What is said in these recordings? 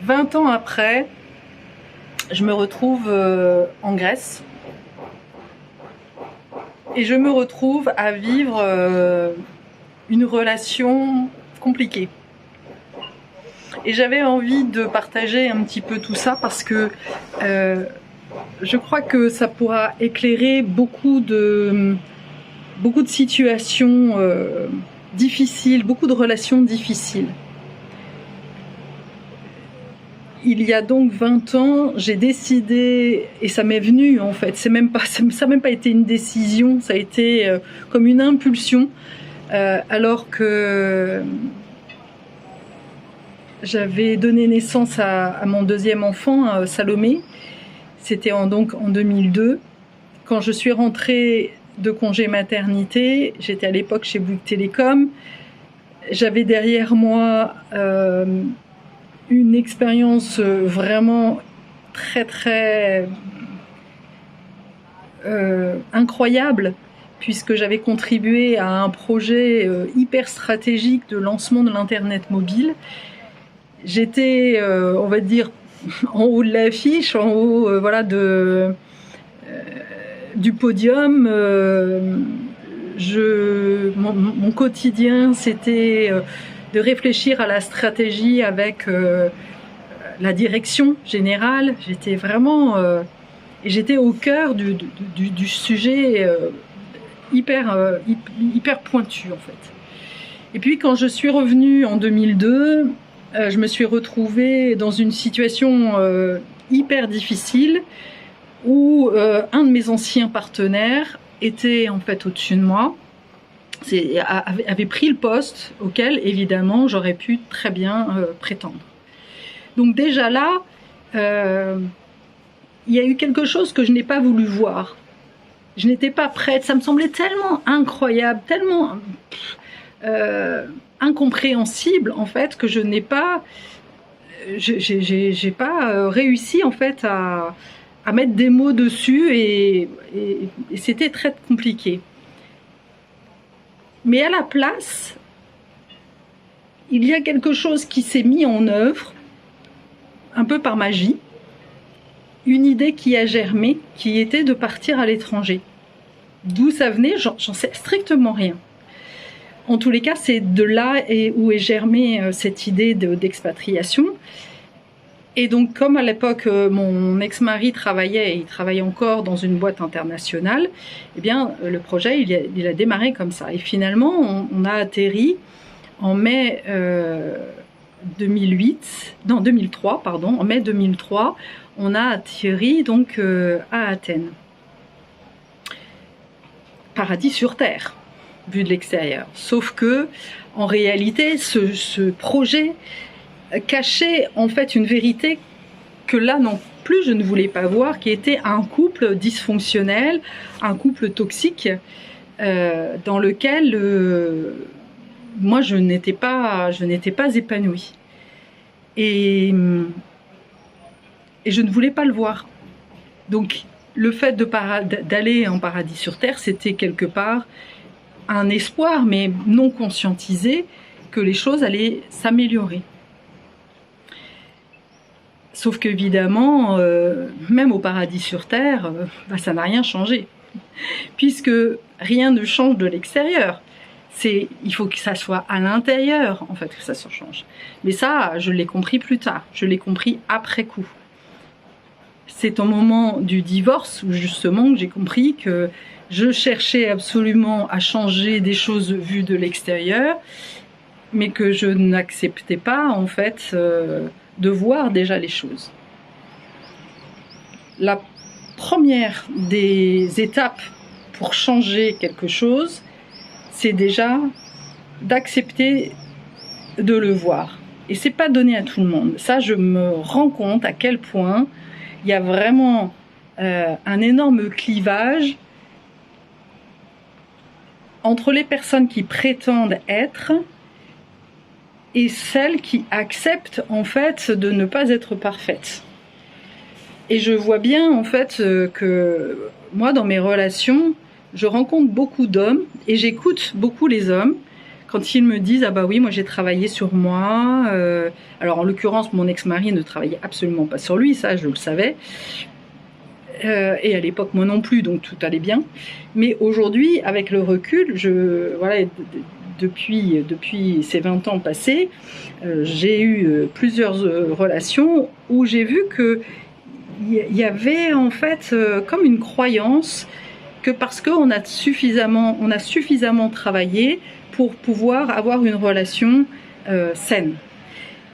20 ans après, je me retrouve en Grèce et je me retrouve à vivre une relation compliquée. Et j'avais envie de partager un petit peu tout ça parce que je crois que ça pourra éclairer beaucoup de situations difficiles, beaucoup de relations difficiles. Il y a donc 20 ans, j'ai décidé, et ça m'est venu en fait, ça n'a même pas été une décision, ça a été comme une impulsion, alors que j'avais donné naissance à mon deuxième enfant, Salomé. C'était donc en 2002. Quand je suis rentrée de congé maternité, j'étais à l'époque chez Bouygues Télécom. J'avais derrière moi une expérience vraiment très incroyable, puisque j'avais contribué à un projet hyper stratégique de lancement de l'Internet mobile. J'étais, on va dire, en haut de l'affiche, en haut voilà, du podium. Mon quotidien, c'était de réfléchir à la stratégie avec la direction générale. J'étais vraiment et j'étais au cœur du sujet hyper pointu en fait. Et puis quand je suis revenue en 2002, je me suis retrouvée dans une situation hyper difficile où un de mes anciens partenaires était en fait au-dessus de moi, avait pris le poste auquel évidemment j'aurais pu très bien prétendre. Donc déjà là, il y a eu quelque chose que je n'ai pas voulu voir. Je n'étais pas prête, ça me semblait tellement incroyable, tellement incompréhensible en fait, que je n'ai pas, j'ai pas réussi en fait à mettre des mots dessus et c'était très compliqué. Mais à la place, il y a quelque chose qui s'est mis en œuvre, un peu par magie, une idée qui a germé, qui était de partir à l'étranger. D'où ça venait, j'en sais strictement rien. En tous les cas, c'est de là où est germée cette idée d'expatriation. Et donc, comme à l'époque, mon ex-mari travaillait, et il travaillait encore dans une boîte internationale, eh bien, le projet, il a démarré comme ça. Et finalement, on a atterri en mai 2003, en mai 2003, on a atterri donc à Athènes. Paradis sur Terre, vu de l'extérieur. Sauf que, en réalité, ce projet cachait en fait une vérité que là non plus je ne voulais pas voir, qui était un couple dysfonctionnel, un couple toxique, dans lequel moi je n'étais pas épanouie. Et je ne voulais pas le voir. Donc le fait d'aller en paradis sur Terre, c'était quelque part un espoir, mais non conscientisé, que les choses allaient s'améliorer. Sauf qu'évidemment, même au paradis sur Terre, ça n'a rien changé. Puisque rien ne change de l'extérieur. Il faut que ça soit à l'intérieur, en fait, que ça se change. Mais ça, je l'ai compris plus tard. Je l'ai compris après coup. C'est au moment du divorce où justement que j'ai compris que je cherchais absolument à changer des choses vues de l'extérieur, mais que je n'acceptais pas, en fait, de voir déjà les choses. La première des étapes pour changer quelque chose, c'est déjà d'accepter de le voir. Et c'est pas donné à tout le monde. Ça, je me rends compte à quel point il y a vraiment un énorme clivage entre les personnes qui prétendent être et celles qui acceptent en fait de ne pas être parfaites. Et je vois bien en fait que moi dans mes relations, je rencontre beaucoup d'hommes et j'écoute beaucoup les hommes quand ils me disent « Ah bah oui, moi j'ai travaillé sur moi », alors en l'occurrence mon ex-mari ne travaillait absolument pas sur lui, ça je le savais, et à l'époque moi non plus, donc tout allait bien. Mais aujourd'hui, avec le recul, voilà, depuis ces 20 ans passés, j'ai eu plusieurs relations où j'ai vu que il y avait en fait comme une croyance que parce qu'on a suffisamment travaillé pour pouvoir avoir une relation saine.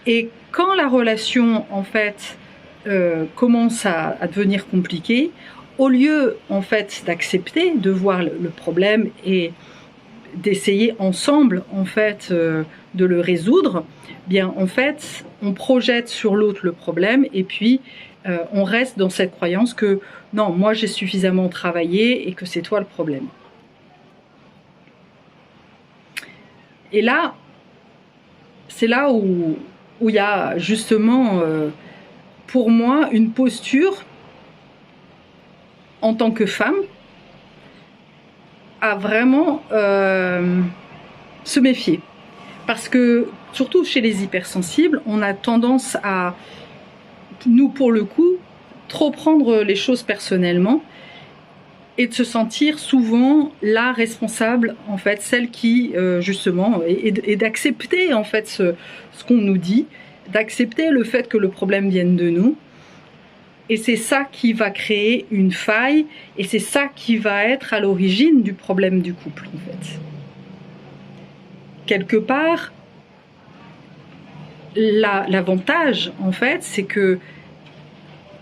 Et quand la relation en fait commence à devenir compliquée, au lieu en fait d'accepter, de voir le problème et d'essayer ensemble en fait de le résoudre, bien en fait on projette sur l'autre le problème et puis on reste dans cette croyance que non, moi j'ai suffisamment travaillé et que c'est toi le problème. Et là, c'est là où il y a justement pour moi une posture en tant que femme à vraiment se méfier. Parce que surtout chez les hypersensibles, on a tendance à, nous pour le coup, trop prendre les choses personnellement et de se sentir souvent la responsable, en fait, celle qui justement, et d'accepter en fait ce qu'on nous dit, d'accepter le fait que le problème vienne de nous. Et c'est ça qui va créer une faille, et c'est ça qui va être à l'origine du problème du couple, en fait. Quelque part, l'avantage, en fait, c'est que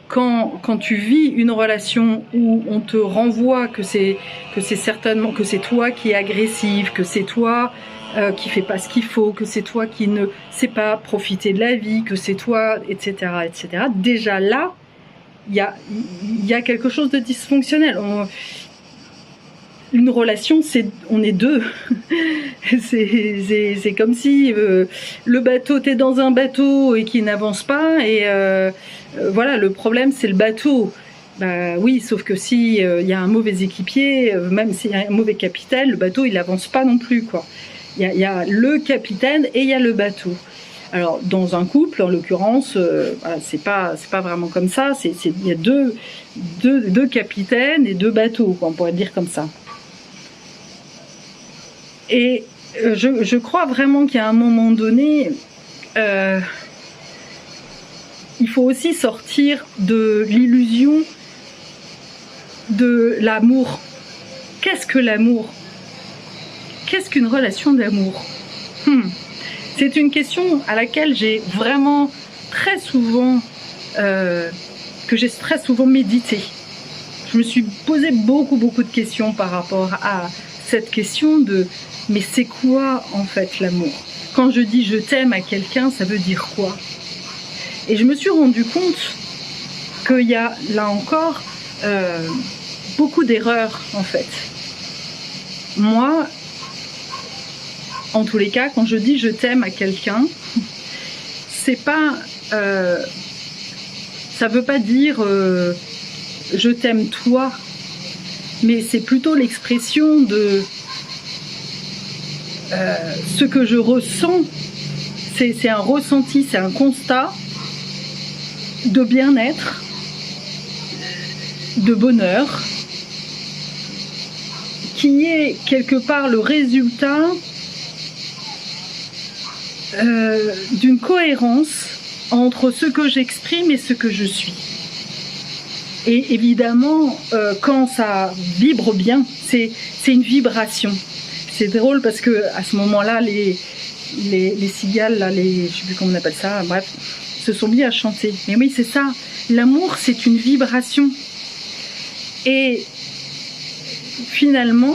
quand tu vis une relation où on te renvoie que c'est certainement que c'est toi qui es agressive, que c'est toi qui fais pas ce qu'il faut, que c'est toi qui ne sais pas profiter de la vie, que c'est toi, etc., etc. Déjà là, il y a quelque chose de dysfonctionnel. Une relation, on est deux. C'est comme si le bateau, t'es dans un bateau et qui n'avance pas, et voilà, le problème c'est le bateau. Bah oui, sauf que si y a un mauvais équipier, même s'il y a un mauvais capitaine, le bateau il avance pas non plus, quoi. Il y a le capitaine et il y a le bateau. Alors dans un couple, en l'occurrence, voilà, c'est pas vraiment comme ça. Il y a deux capitaines et deux bateaux, quoi, on pourrait dire comme ça. Et je crois vraiment qu'à un moment donné, il faut aussi sortir de l'illusion de l'amour. Qu'est-ce que l'amour? Qu'est-ce qu'une relation d'amour? C'est une question à laquelle j'ai vraiment très souvent médité. Je me suis posé beaucoup de questions par rapport à cette question de mais c'est quoi en fait l'amour? Quand je dis je t'aime à quelqu'un, ça veut dire quoi? Et je me suis rendu compte qu'il y a là encore beaucoup d'erreurs en fait. Moi, en tous les cas, quand je dis je t'aime à quelqu'un, c'est pas, ça veut pas dire je t'aime toi, mais c'est plutôt l'expression de ce que je ressens. C'est un ressenti, c'est un constat de bien-être, de bonheur, qui est quelque part le résultat d'une cohérence entre ce que j'exprime et ce que je suis. Et évidemment, quand ça vibre bien, c'est une vibration. C'est drôle parce que à ce moment-là, les cigales, là, je sais plus comment on appelle ça, bref, se sont mis à chanter. Mais oui, c'est ça. L'amour, c'est une vibration. Et finalement,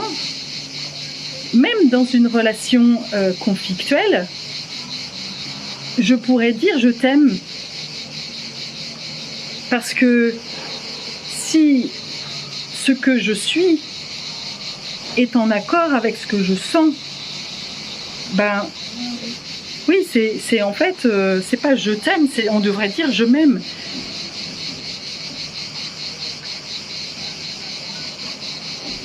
même dans une relation conflictuelle, je pourrais dire je t'aime parce que si ce que je suis est en accord avec ce que je sens, ben oui, c'est en fait c'est pas je t'aime, on devrait dire je m'aime.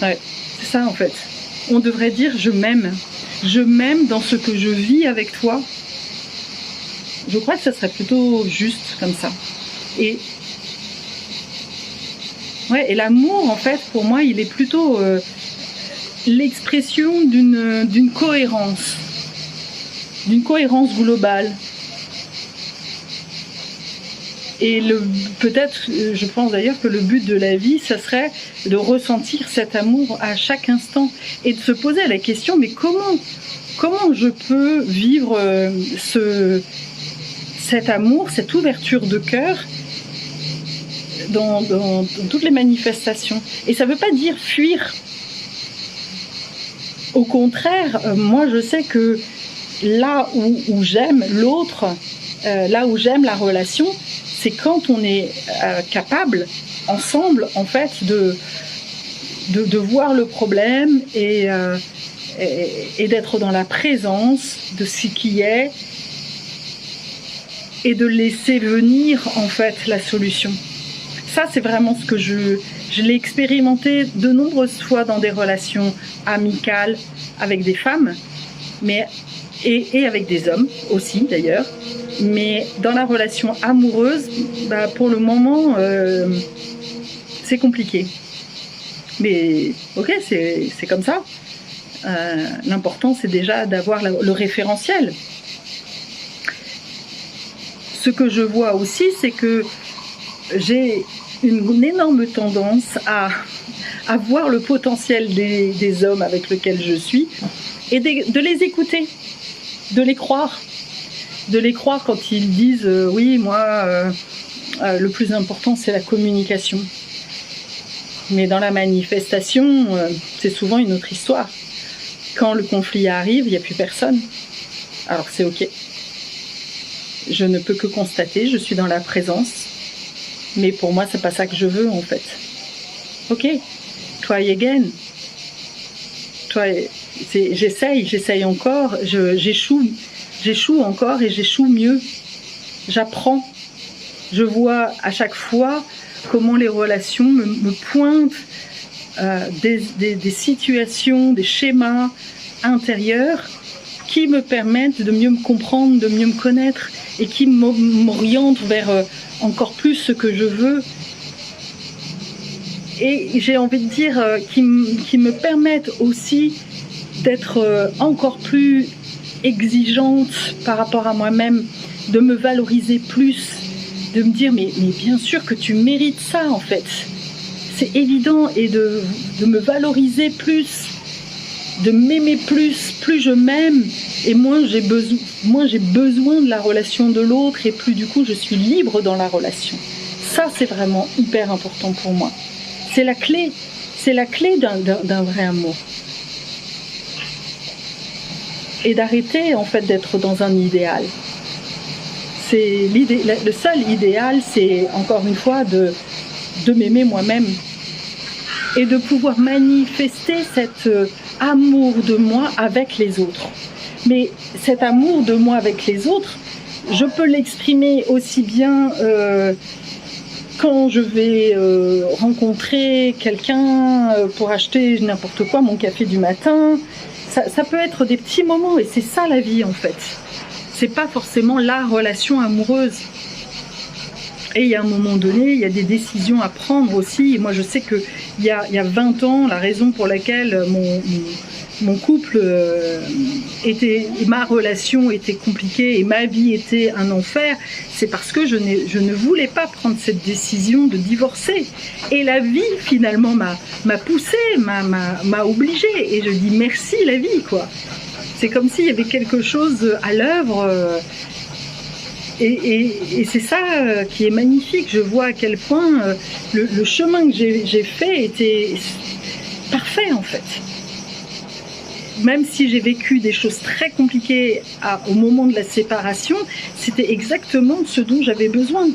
Ouais, c'est ça en fait. On devrait dire je m'aime. je m'aime dans ce que je vis avec toi. Je crois que ça serait plutôt juste comme ça. Et ouais, et l'amour, en fait, pour moi, il est plutôt l'expression d'une cohérence globale. Et peut-être, je pense d'ailleurs que le but de la vie, ça serait de ressentir cet amour à chaque instant et de se poser la question, mais comment je peux vivre cet amour, cette ouverture de cœur dans toutes les manifestations. Et ça ne veut pas dire fuir. Au contraire, moi je sais que là où j'aime l'autre, là où j'aime la relation, c'est quand on est capable, ensemble, en fait, de voir le problème et d'être dans la présence de ce qui est et de laisser venir, en fait, la solution. Ça, c'est vraiment ce que je l'ai expérimenté de nombreuses fois dans des relations amicales avec des femmes, et avec des hommes aussi, d'ailleurs. Mais dans la relation amoureuse, pour le moment, c'est compliqué. Mais ok, c'est comme ça. L'important, c'est déjà d'avoir le référentiel. Ce que je vois aussi, c'est que j'ai une énorme tendance à voir le potentiel des hommes avec lesquels je suis et de les écouter, de les croire quand ils disent oui, moi, le plus important, c'est la communication. Mais dans la manifestation, c'est souvent une autre histoire. Quand le conflit arrive, il n'y a plus personne. Alors c'est ok. Je ne peux que constater, je suis dans la présence. Mais pour moi, c'est pas ça que je veux, en fait. Ok, try again. J'essaye encore, j'échoue encore et j'échoue mieux. J'apprends. Je vois à chaque fois comment les relations me pointent des situations, des schémas intérieurs qui me permettent de mieux me comprendre, de mieux me connaître et qui m'orientent vers encore plus ce que je veux. Et j'ai envie de dire qui me permettent aussi d'être encore plus exigeante par rapport à moi-même, de me valoriser plus, de me dire mais bien sûr que tu mérites ça en fait. C'est évident, et de me valoriser plus, de m'aimer plus je m'aime et moins j'ai besoin de la relation de l'autre et plus du coup je suis libre dans la relation. Ça c'est vraiment hyper important pour moi. C'est la clé d'un vrai amour. Et d'arrêter en fait d'être dans un idéal. Le seul idéal, c'est encore une fois de m'aimer moi-même et de pouvoir manifester cet amour de moi avec les autres. Mais cet amour de moi avec les autres, je peux l'exprimer aussi bien quand je vais rencontrer quelqu'un pour acheter n'importe quoi, mon café du matin. Ça peut être des petits moments et c'est ça la vie en fait. C'est pas forcément la relation amoureuse. Et il y a un moment donné, il y a des décisions à prendre aussi. Et moi je sais qu'il y a 20 ans, la raison pour laquelle mon couple ma relation était compliquée et ma vie était un enfer, c'est parce que je ne voulais pas prendre cette décision de divorcer. Et la vie finalement m'a poussée, m'a obligée. Et je dis merci la vie quoi. C'est comme s'il y avait quelque chose à l'œuvre. Et c'est ça qui est magnifique. Je vois à quel point le chemin que j'ai fait était parfait en fait. Même si j'ai vécu des choses très compliquées au moment de la séparation, c'était exactement ce dont j'avais besoin.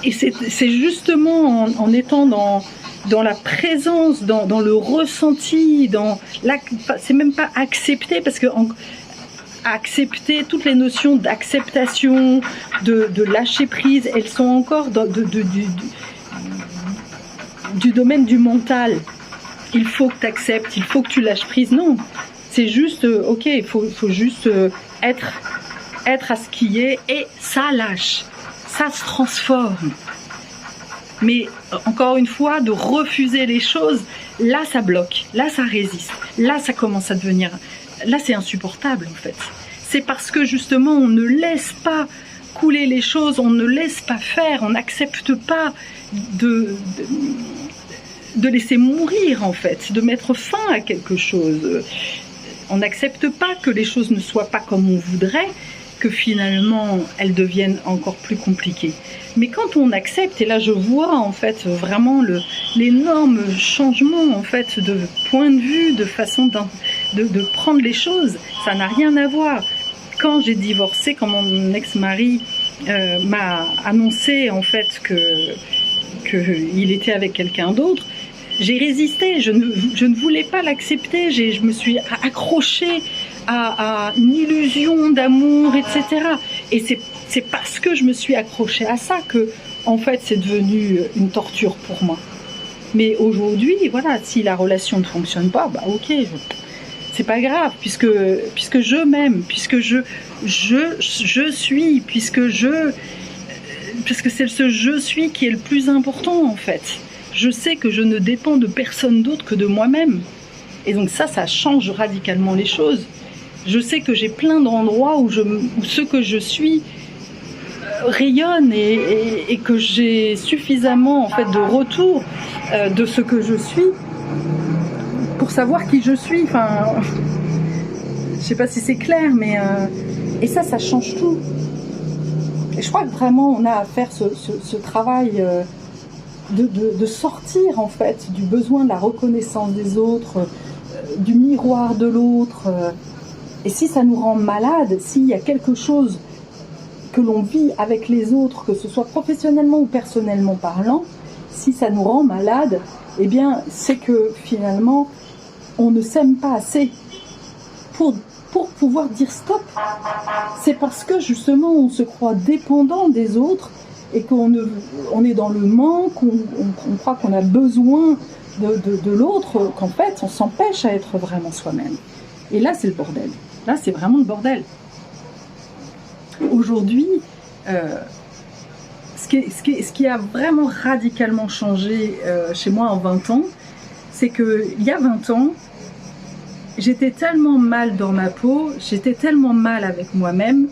Et c'est justement en étant dans la présence, dans le ressenti, c'est même pas accepter, parce que accepter, toutes les notions d'acceptation, de lâcher prise, elles sont encore du domaine du mental. il faut que tu acceptes, il faut que tu lâches prise. Non, c'est juste, ok, il faut juste être à ce qui est, et ça lâche, ça se transforme. Mais encore une fois, de refuser les choses, là ça bloque, là ça résiste, là ça commence à devenir, là c'est insupportable en fait. C'est parce que justement on ne laisse pas couler les choses, on ne laisse pas faire, on n'accepte pas de laisser mourir en fait, de mettre fin à quelque chose. On n'accepte pas que les choses ne soient pas comme on voudrait, que finalement elles deviennent encore plus compliquées. Mais quand on accepte, et là je vois en fait vraiment l'énorme changement en fait de point de vue, de façon de prendre les choses, ça n'a rien à voir. Quand j'ai divorcé, quand mon ex-mari m'a annoncé en fait qu'il était avec quelqu'un d'autre, j'ai résisté, je ne voulais pas l'accepter, je me suis accrochée à une illusion d'amour, etc. Et c'est parce que je me suis accrochée à ça que, en fait, c'est devenu une torture pour moi. Mais aujourd'hui, voilà, si la relation ne fonctionne pas, bah ok, c'est pas grave, puisque je m'aime, puisque je suis, puisque c'est ce je suis qui est le plus important, en fait. Je sais que je ne dépends de personne d'autre que de moi-même. Et donc ça change radicalement les choses. Je sais que j'ai plein d'endroits où ce que je suis rayonne et que j'ai suffisamment en fait de retour de ce que je suis pour savoir qui je suis. Enfin, je sais pas si c'est clair, mais et ça change tout. Et je crois que vraiment on a à faire ce travail de sortir en fait du besoin de la reconnaissance des autres, du miroir de l'autre. Et si ça nous rend malade, s'il y a quelque chose que l'on vit avec les autres, que ce soit professionnellement ou personnellement parlant, si ça nous rend malade, eh bien c'est que finalement on ne s'aime pas assez pour pouvoir dire stop. C'est parce que justement on se croit dépendant des autres et qu'on est dans le manque, on croit qu'on a besoin de l'autre, qu'en fait on s'empêche à être vraiment soi-même. Et là c'est le bordel. Là, c'est vraiment le bordel. Aujourd'hui, ce qui a vraiment radicalement changé chez moi en 20 ans, c'est qu'il y a 20 ans, j'étais tellement mal dans ma peau, j'étais tellement mal avec moi-même,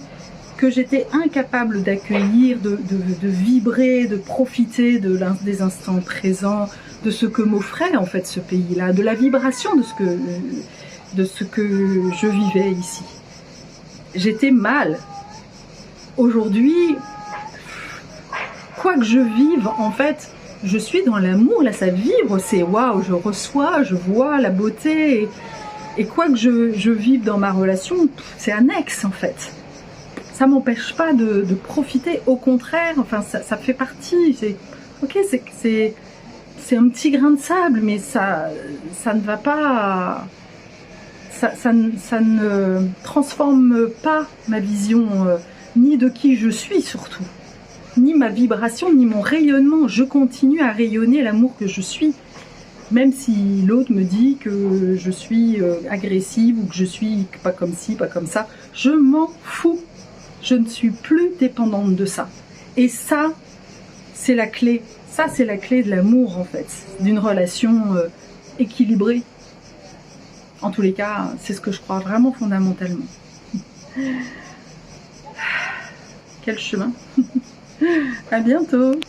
que j'étais incapable d'accueillir, de vibrer, de profiter des instants présents, de ce que m'offrait en fait ce pays-là, de la vibration de ce que je vivais ici. J'étais mal. Aujourd'hui, quoi que je vive, en fait, je suis dans l'amour, là ça vibre, c'est waouh, je reçois, je vois la beauté, et quoi que je vive dans ma relation, c'est annexe en fait. Ça m'empêche pas de profiter, au contraire, enfin ça fait partie, ok, c'est un petit grain de sable, mais ça ne va pas... Ça ne transforme pas ma vision, ni de qui je suis surtout, ni ma vibration, ni mon rayonnement. Je continue à rayonner l'amour que je suis, même si l'autre me dit que je suis agressive ou que je suis pas comme ci, pas comme ça. Je m'en fous. Je ne suis plus dépendante de ça. Et ça, c'est la clé. Ça, c'est la clé de l'amour, en fait, d'une relation équilibrée. En tous les cas, c'est ce que je crois vraiment fondamentalement. Quel chemin. À bientôt.